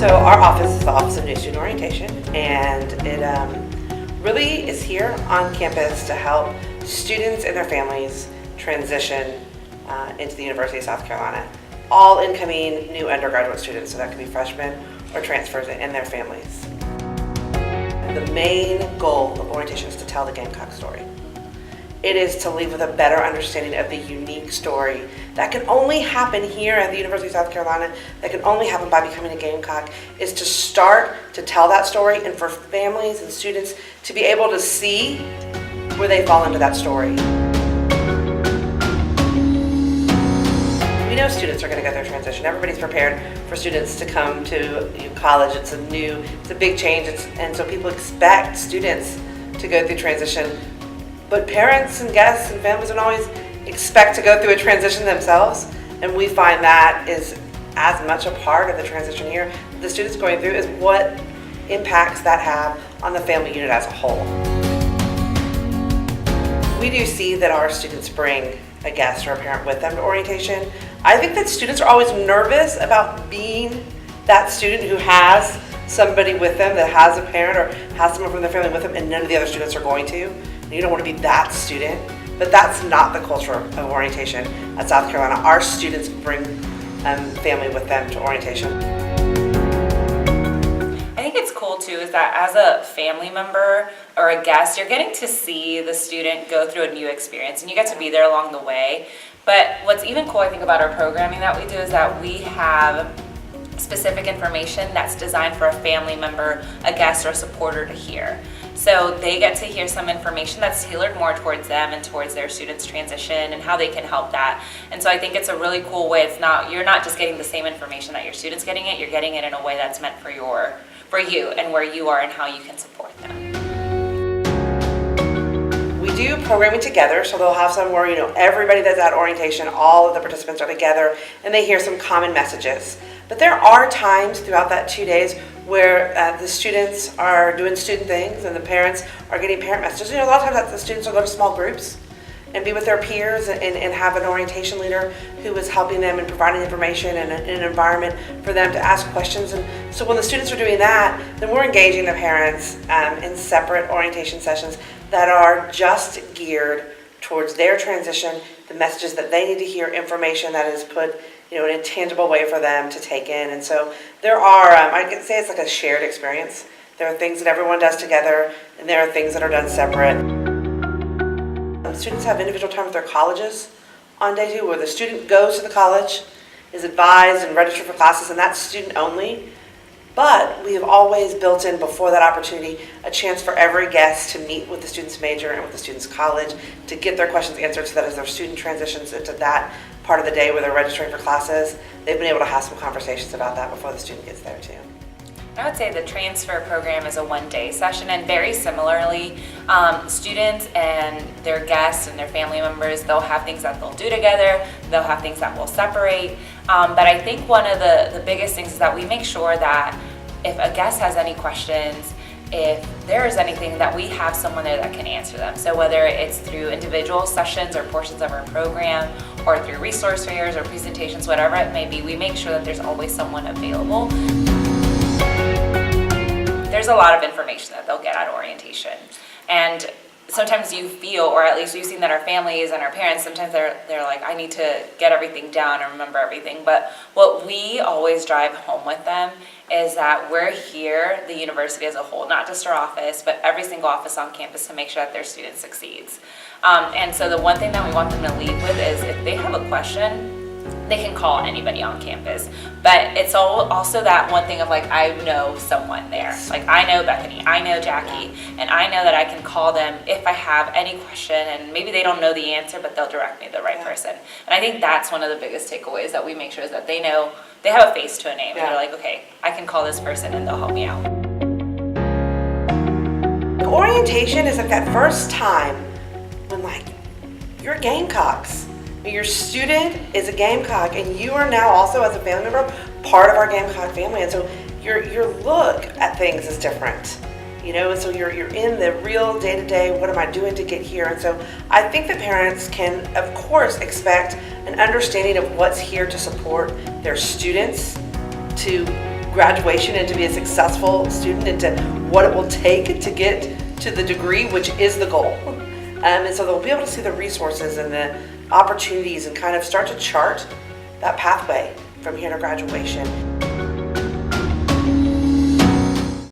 So our office is the Office of New Student Orientation, and it really is here on campus to help students and their families transition into the University of South Carolina. All incoming new undergraduate students, so that could be freshmen or transfers, and their families. The main goal of orientation is to tell the Gamecock story. It is to leave with a better understanding of the unique story that can only happen here at the University of South Carolina, that can only happen by becoming a Gamecock, is to start to tell that story and for families and students to be able to see where they fall into that story. We know students are going to go through transition. Everybody's prepared for students to come to college. It's a big change, and so people expect students to go through transition. But parents and guests and families don't always expect to go through a transition themselves, and we find that is as much a part of the transition here that the students going through is what impacts that have on the family unit as a whole. We do see that our students bring a guest or a parent with them to orientation. I think that students are always nervous about being that student who has somebody with them, that has a parent or has someone from their family with them, and none of the other students are going to. You don't want to be that student, but that's not the culture of orientation at South Carolina. Our students bring family with them to orientation. I think it's cool too is that as a family member or a guest, you're getting to see the student go through a new experience, and you get to be there along the way. But what's even cool, I think, about our programming that we do is that we have specific information that's designed for a family member, a guest, or a supporter to hear. So they get to hear some information that's tailored more towards them and towards their students' transition and how they can help that. And so I think it's a really cool way. You're not just getting the same information that your students getting it, you're getting it in a way that's meant for you and where you are and how you can support them. We do programming together, so they'll have some where everybody that's at orientation, all of the participants are together, and they hear some common messages. But there are times throughout that 2 days where the students are doing student things and the parents are getting parent messages. A lot of times the students will go to small groups and be with their peers and have an orientation leader who is helping them and providing information and an environment for them to ask questions. And so when the students are doing that, then we're engaging the parents in separate orientation sessions that are just geared towards their transition, the messages that they need to hear, information that is put in a tangible way for them to take in. And so there are, I could say it's like a shared experience. There are things that everyone does together, and there are things that are done separate. Students have individual time with their colleges on day 2, where the student goes to the college, is advised and registered for classes, and that's student only. But we have always built in before that opportunity a chance for every guest to meet with the student's major and with the student's college to get their questions answered, so that as their student transitions into that part of the day where they're registering for classes, they've been able to have some conversations about that before the student gets there too. I would say the transfer program is a one-day session, and very similarly, students and their guests and their family members, they'll have things that they'll do together, they'll have things that will separate, but I think one of the biggest things is that we make sure that if a guest has any questions, if there is anything, that we have someone there that can answer them. So whether it's through individual sessions or portions of our program, or through resource fairs or presentations, whatever it may be, we make sure that there's always someone available. There's a lot of information that they'll get at orientation, and sometimes you feel, or at least we've seen that our families and our parents, sometimes they're like, I need to get everything down and remember everything. But what we always drive home with them is that we're here, the university as a whole, not just our office, but every single office on campus, to make sure that their student succeeds. And so the one thing that we want them to leave with is, if they have a question, they can call anybody on campus. But it's also that one thing of like, I know someone there. Like, I know Bethany, I know Jackie, and I know that I can call them if I have any question, and maybe they don't know the answer, but they'll direct me to the right person. And I think that's one of the biggest takeaways that we make sure is that they know, they have a face to a name, and they're like, okay, I can call this person and they'll help me out. Orientation is like that first time when you're Gamecocks. Your student is a Gamecock, and you are now also, as a family member, part of our Gamecock family. And so your look at things is different. And so you're in the real day-to-day, what am I doing to get here? And so I think that parents can, of course, expect an understanding of what's here to support their students to graduation and to be a successful student and to what it will take to get to the degree, which is the goal. And so they'll be able to see the resources and the opportunities and kind of start to chart that pathway from here to graduation.